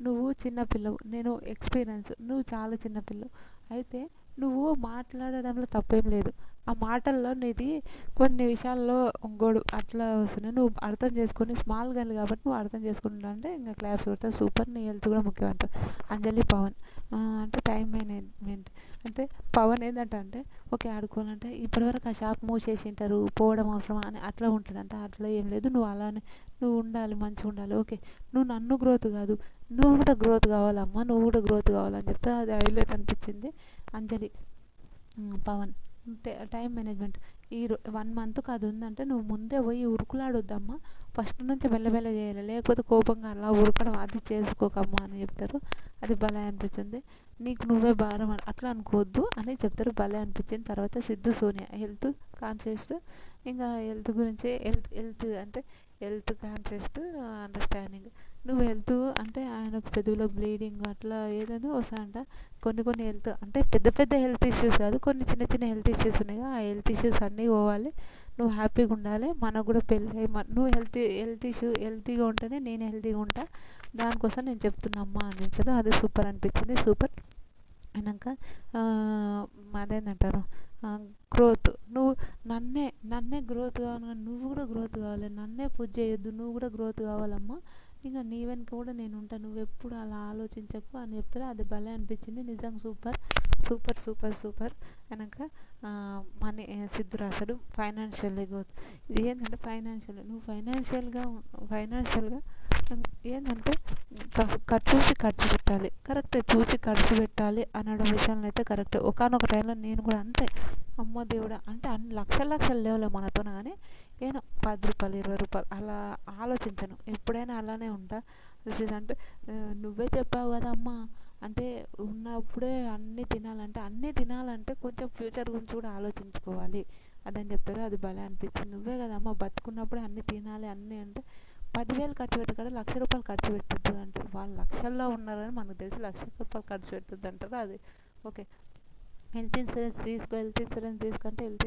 నువ్వు చిన్నపిల్లవు, నేను ఎక్స్పీరియన్స్, నువ్వు చాలా చిన్నపిల్లవు. అయితే నువ్వు మాట్లాడడంలో తప్పేం లేదు, ఆ మాటల్లో నీది కొన్ని విషయాల్లో అట్లా వస్తున్నాయి, నువ్వు అర్థం చేసుకొని స్మాల్ గర్ల్ కాబట్టి నువ్వు అర్థం చేసుకుంటా అంటే ఇంకా క్లాప్స్ కొడతా. సూపర్, నీ హెల్త్ కూడా ముఖ్యం అంట. అంజలి పవన్ అంటే టైం మేనేజ్మెంట్ అంటే పవన్ ఏంటంటే అంటే ఓకే ఆడుకోవాలంటే ఇప్పటివరకు ఆ షాప్ మూసేసింటారు, పోవడం అవసరమా అని అట్లా ఉంటాడంట. అట్లా ఏం లేదు, నువ్వు అలానే నువ్వు ఉండాలి, మంచిగా ఉండాలి. ఓకే, నువ్వు నన్ను గ్రోత్ కాదు, నువ్వు కూడా గ్రోత్ కావాలమ్మా, నువ్వు కూడా గ్రోత్ కావాలని చెప్తే అది హైలైట్ అనిపించింది. అంజలి పవన్ టైం మేనేజ్మెంట్, 1 మంత్కి అది ఉందంటే నువ్వు ముందే పోయి ఉరుకులాడొద్దమ్మా, ఫస్ట్ నుంచి మెల్లమెల్ల చేయాలి, లేకపోతే కోపంగా అలా ఉరకడం అది చేసుకోకమ్మా అని చెప్తారు. అది భలే అనిపించింది. నీకు నువ్వే భారం అట్లా అనుకోవద్దు అని చెప్తారు, భలే అనిపించింది. తర్వాత సిద్ధు సోనియా హెల్త్ కాన్షియస్, ఇంకా హెల్త్ గురించి హెల్త్ అంటే హెల్త్ కాన్షియస్ అండర్స్టాండింగ్. నువ్వు హెల్త్ అంటే ఆయనకు పెదవులో బ్లీడింగ్ అట్లా ఏదేదో వస్తాయంట. కొన్ని హెల్త్ అంటే పెద్ద పెద్ద హెల్త్ ఇష్యూస్ కాదు, కొన్ని చిన్న చిన్న హెల్త్ ఇష్యూస్ ఉన్నాయి, ఆ హెల్త్ ఇష్యూస్ అన్నీ పోవాలి, నువ్వు హ్యాపీగా ఉండాలి, మనకు కూడా పెళ్ళి నువ్వు హెల్తీగా ఉంటేనే నేను హెల్తీగా ఉంటా, దానికోసం నేను చెప్తున్నమ్మా అని చెప్తారు. అది సూపర్ అనిపించింది. సూపర్ అయినాక అదేంటంటారు గ్రోత్, నువ్వు నన్నే గ్రోత్ కావాలి, నువ్వు కూడా గ్రోత్ కావాలి, నన్నే పుష్ చేయొద్దు, నువ్వు కూడా గ్రోత్ కావాలమ్మా, ఇంకా నీ వెనుక కూడా నేను ఉంటాను, నువ్వు ఎప్పుడు అలా ఆలోచించకు అని చెప్తారు. అది భలే అనిపించింది నిజంగా. సూపర్ సూపర్ సూపర్ సూపర్ అయినాక మనీ సిద్ధు రాశాడు ఫైనాన్షియల్ గ్రోత్. ఇది ఏంటంటే నువ్వు ఫైనాన్షియల్గా ఏంటంటే చూసి ఖర్చు పెట్టాలి, కరెక్టే, చూసి ఖర్చు పెట్టాలి అనడం విషయంలో అయితే కరెక్టే. ఒకానొక టైంలో నేను కూడా అంతే, అమ్మ దేవుడా అంటే అన్ని లక్షలు లేవులే మనతోనే, కానీ ఏమో 10 రూపాయలు 20 రూపాయలు అలా ఆలోచించను, ఎప్పుడైనా అలానే ఉంటా. అంటే నువ్వే చెప్పావు కదా అమ్మ, అంటే ఉన్నప్పుడే అన్నీ తినాలంటే కొంచెం ఫ్యూచర్ గురించి కూడా ఆలోచించుకోవాలి అదని చెప్తారు. అది భలే అనిపించింది. నువ్వే కదమ్మా బతుకున్నప్పుడే అన్నీ తినాలి అన్నీ అంటే 10,000 ఖర్చు పెట్టకుండా ₹1,00,000 ఖర్చు పెట్టద్దు అంటారు. వాళ్ళు లక్షల్లో ఉన్నారని మనకు తెలిసి ₹1,00,000 ఖర్చు పెట్టద్దు అంటారు. అది ఓకే. హెల్త్ ఇన్సూరెన్స్ తీసుకుంటే హెల్త్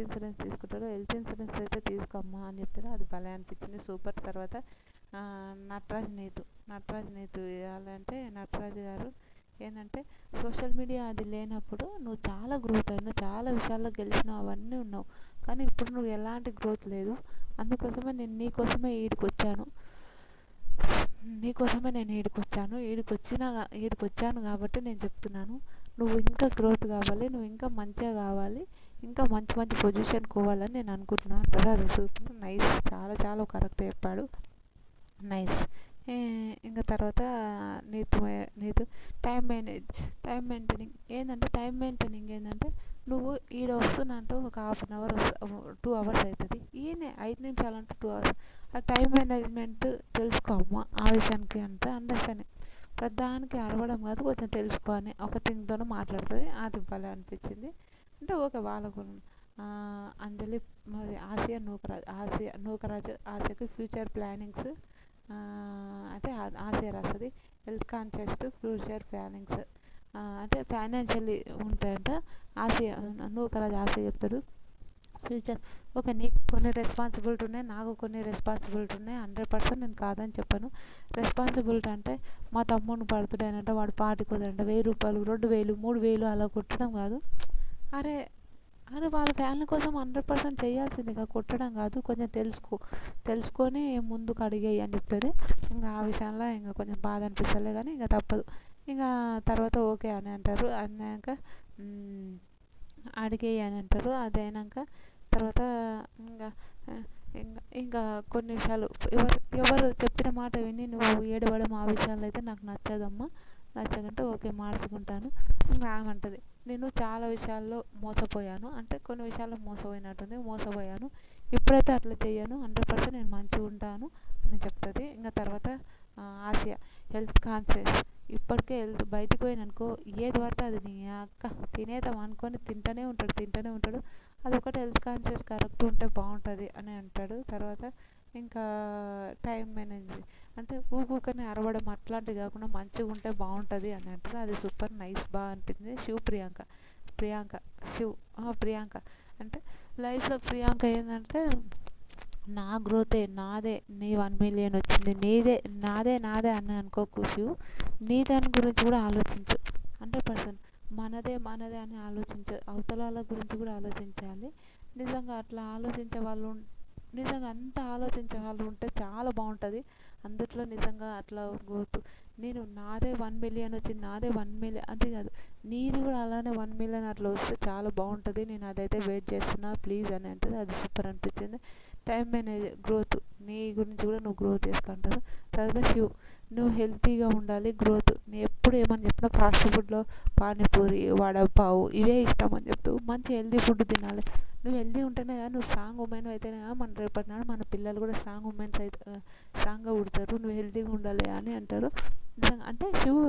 ఇన్సూరెన్స్ తీసుకుంటాడు. హెల్త్ ఇన్సూరెన్స్ అయితే తీసుకోమ్మా అని చెప్తాడు. అది భలే అనిపించింది, సూపర్. తర్వాత నటరాజ్ నీతు ఇవ్వాలంటే నటరాజు గారు ఏంటంటే సోషల్ మీడియా అది లేనప్పుడు నువ్వు చాలా గ్రోత్ అయినావు, చాలా విషయాల్లో గెలిచినావు, అవన్నీ ఉన్నావు. కానీ ఇప్పుడు నువ్వు ఎలాంటి గ్రోత్ లేదు. అందుకోసమే నేను నీకోసమే ఈడికొచ్చాను కాబట్టి నేను చెప్తున్నాను, నువ్వు ఇంకా గ్రోత్ కావాలి, నువ్వు ఇంకా మంచిగా కావాలి, ఇంకా మంచి మంచి పొజిషన్ పోవాలని నేను అనుకుంటున్నాను అంటారు. అది సూపర్ నైస్, చాలా చాలా కరెక్ట్ చెప్పాడు, నైస్. ఇంకా తర్వాత నీతు టైం మెయింటైనింగ్ ఏంటంటే నువ్వు ఈడ వస్తున్నా అంటే ఒక ½ అన్ అవర్ 2 అవర్స్ అవుతుంది, ఈయన 5 నిమిషాలు అంటే 2 అవర్స్. ఆ టైం మేనేజ్మెంట్ తెలుసుకో అమ్మ ఆ విషయానికి అంటే అండర్స్టాండింగ్. ప్రతిదానికి అరవడం కాదు, కొంచెం తెలుసుకో అని ఒక థింగ్తోనే మాట్లాడుతుంది. అది భలే అనిపించింది. అంటే ఓకే వాళ్ళకు అంజలి ఆసియాకి ఫ్యూచర్ ప్లానింగ్స్ అంటే ఆసియా రాస్తుంది. హెల్త్ కాన్షియస్ ఫ్యూచర్ ప్లానింగ్స్ అంటే ఫైనాన్షియల్లీ ఉంటాయంట. ఆసియా చెప్తాడు ఫ్యూచర్. ఓకే, నీకు కొన్ని రెస్పాన్సిబిలిటీ ఉన్నాయి, నాకు కొన్ని రెస్పాన్సిబిలిటీ ఉన్నాయి. 100% నేను కాదని చెప్పాను. రెస్పాన్సిబిలిటీ అంటే మా తమ్ముడిని పడుతున్నాడంటే వాడు పార్టీకి వదంటే ₹1,000 2,000 3,000 అలా కొట్టడం కాదు. అరే వాళ్ళ ఫ్యామిలీ కోసం 100% చేయాల్సిందిగా, కొట్టడం కాదు. కొంచెం తెలుసుకొని ముందుకు అడిగేయి అని చెప్తుంది. ఇంకా ఆ విషయంలో ఇంకా కొంచెం బాధ అనిపిస్తలే కానీ ఇంకా తప్పదు. ఇంకా తర్వాత ఓకే అని అంటారు. అన్నాక అడిగేయి అని అంటారు. అదైనాక తర్వాత ఇంకా ఇంకా కొన్ని విషయాలు ఎవరు చెప్పిన మాట విని నువ్వు ఏడవడం ఆ విషయాలు అయితే నాకు నచ్చదమ్మా, నచ్చకంటే ఓకే మార్చుకుంటాను. ఇంకా ఆమంటది నేను చాలా విషయాల్లో మోసపోయాను, అంటే కొన్ని విషయాల్లో మోసపోయాను, ఇప్పుడైతే అట్లా చెయ్యను, 100% నేను మంచిగా ఉంటాను అని చెప్తుంది. ఇంకా తర్వాత ఆసియా హెల్త్ కాన్షియస్. ఇప్పటికే బయటికి పోయిననుకో ఏది పడితే అది నీ అక్క తినేద్దాం అనుకొని తింటూనే ఉంటాడు. అదొకటి హెల్త్ కాన్షియస్ కరెక్ట్ ఉంటే బాగుంటుంది అని అంటాడు. తర్వాత ఇంకా టైం మేనేజ్ అంటే ఊకనే అరవడం అట్లాంటివి కాకుండా మంచిగా ఉంటే బాగుంటుంది అని అంటారు. అది సూపర్ నైస్, బాగా అనిపించింది. ప్రియాంక అంటే లైఫ్లో ప్రియాంక ఏంటంటే నా గ్రోతే నాదే, నీ 1 మిలియన్ వచ్చింది నాదే అని అనుకోకు శివ్, నీ దాని గురించి కూడా ఆలోచించు. 100% మనదే అని ఆలోచించు, అవతల వాళ్ళ గురించి కూడా ఆలోచించాలి. నిజంగా అట్లా ఆలోచించే వాళ్ళు ఉంటే చాలా బాగుంటుంది. అందుట్లో నిజంగా అట్లా నేను నాదే 1 మిలియన్ వచ్చింది, నాదే 1 మిలియన్ అంటే కాదు, నీది కూడా అలానే 1 మిలియన్ అట్లా వస్తే చాలా బాగుంటుంది, నేను అదైతే వెయిట్ చేస్తున్నా ప్లీజ్ అని అంటుంది. అది సూపర్ అనిపించింది. టైం మేనేజ్ గ్రోత్, నీ గురించి కూడా నువ్వు గ్రోత్ చేసుకుంటారు. తర్వాత శివ్ నువ్వు హెల్తీగా ఉండాలి, గ్రోత్. నేను ఎప్పుడు ఏమని చెప్పినా ఫాస్ట్ ఫుడ్లో పానీపూరి వడపావు ఇవే ఇష్టం అని చెప్తావు. మంచి హెల్తీ ఫుడ్ తినాలి. నువ్వు హెల్తీ ఉంటేనే కదా నువ్వు స్ట్రాంగ్ ఉమెన్ అయితేనే కదా మన రేపటి నాడు మన పిల్లలు కూడా స్ట్రాంగ్గా పుడతారు. నువ్వు హెల్తీగా ఉండాలి అని అంటారు. నిజంగా అంటే శివ్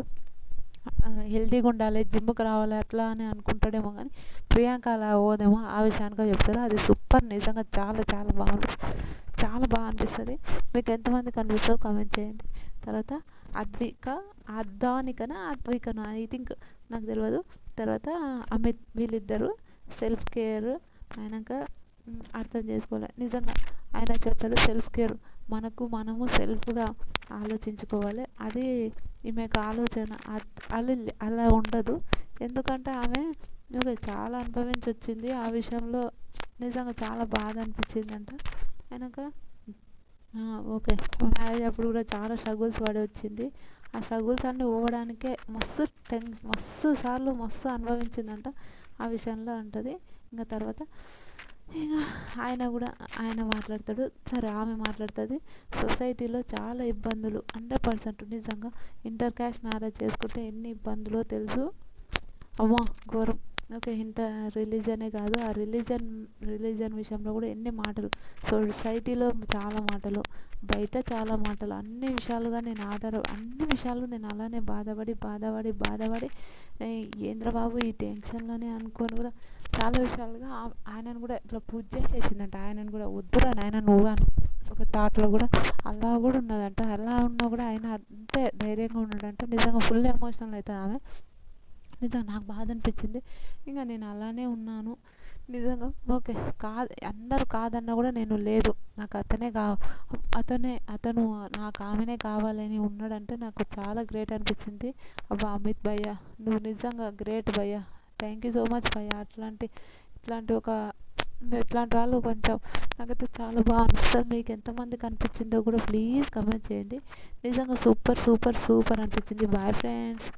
హెల్తీగా ఉండాలి, జిమ్కి రావాలి అట్లా అని అనుకుంటాడేమో కానీ ప్రియాంక అలా పోదేమో ఆ విషయానికి చెప్తారు. అది సూపర్, నిజంగా చాలా చాలా బాగుంటుంది, చాలా బాగా అనిపిస్తుంది. మీకు ఎంతమంది కనిపిస్తుందో కామెంట్ చేయండి. తర్వాత అద్వికనా ఐ థింక్, నాకు తెలియదు. తర్వాత అమిత్, వీళ్ళిద్దరూ సెల్ఫ్ కేర్ అయినాక అర్థం చేసుకోవాలి. నిజంగా ఆయన చెప్తాడు సెల్ఫ్ కేర్, మనము సెల్ఫ్గా ఆలోచించుకోవాలి. అది ఈమెకు ఆలోచన అలా ఉండదు. ఎందుకంటే ఆమె చాలా అనుభవించి వచ్చింది. ఆ విషయంలో నిజంగా చాలా బాధ అనిపించిందంట. అయినాక ఓకే మ్యారేజ్ అప్పుడు కూడా చాలా స్ట్రగుల్స్ పడి వచ్చింది. ఆ స్ట్రగుల్స్ అన్నీ పోవడానికే మస్తు సార్లు అనుభవించిందంట. ఆ విషయంలో అంటది. ఇంకా తర్వాత ఇంకా ఆయన మాట్లాడతాడు, సరే ఆమె మాట్లాడుతుంది. సొసైటీలో చాలా ఇబ్బందులు 100% నిజంగా ఇంటర్ క్యాస్ట్ మ్యారేజ్ చేసుకుంటే ఎన్ని ఇబ్బందులో తెలుసు, అమ్మా ఘోరం. ఓకే రిలీజనే కాదు, ఆ రిలీజన్ విషయంలో కూడా ఎన్ని మాటలు, సొసైటీలో చాలా మాటలు, బయట చాలా మాటలు, అన్ని విషయాలు నేను అలానే బాధపడి ఏంద్రబాబు ఈ టెన్షన్లోనే అనుకొని కూడా చాలా విషయాలుగా ఆయనను కూడా ఇట్లా పూజ చేసేసిందంట. ఆయనను కూడా వద్దురా నాయన నువ్వు ఒక థాట్‌లో కూడా అలా కూడా ఉన్నదంట. అలా ఉన్నా కూడా ఆయన అంతే ధైర్యంగా ఉన్నాడంట. నిజంగా ఫుల్ ఎమోషనల్ అయితది ఆమె. నిజంగా నాకు బాధ అనిపించింది. ఇంక నేను అలానే ఉన్నాను. నిజంగా ఓకే. అందరూ కాదన్నా కూడా నేను లేదు. నాకు అతను నాకు ఆమెనే కావాలని ఉన్నాడంటే నాకు చాలా గ్రేట్ అనిపించింది. అబ్బా! అమిత్ భయ్యా నువ్వు నిజంగా గ్రేట్ భయ్యా. థ్యాంక్ యూ సో మచ్ భయ్యా. ఇట్లాంటి ఒక ఇట్లాంటి వాళ్ళు కొంచెం నాకైతే చాలా బాగా అనిపిస్తుంది. మీకు ఎంతమందికి అనిపించిందో కూడా ప్లీజ్ కమెంట్ చేయండి. నిజంగా సూపర్ సూపర్ సూపర్ అనిపించింది. Bye friends.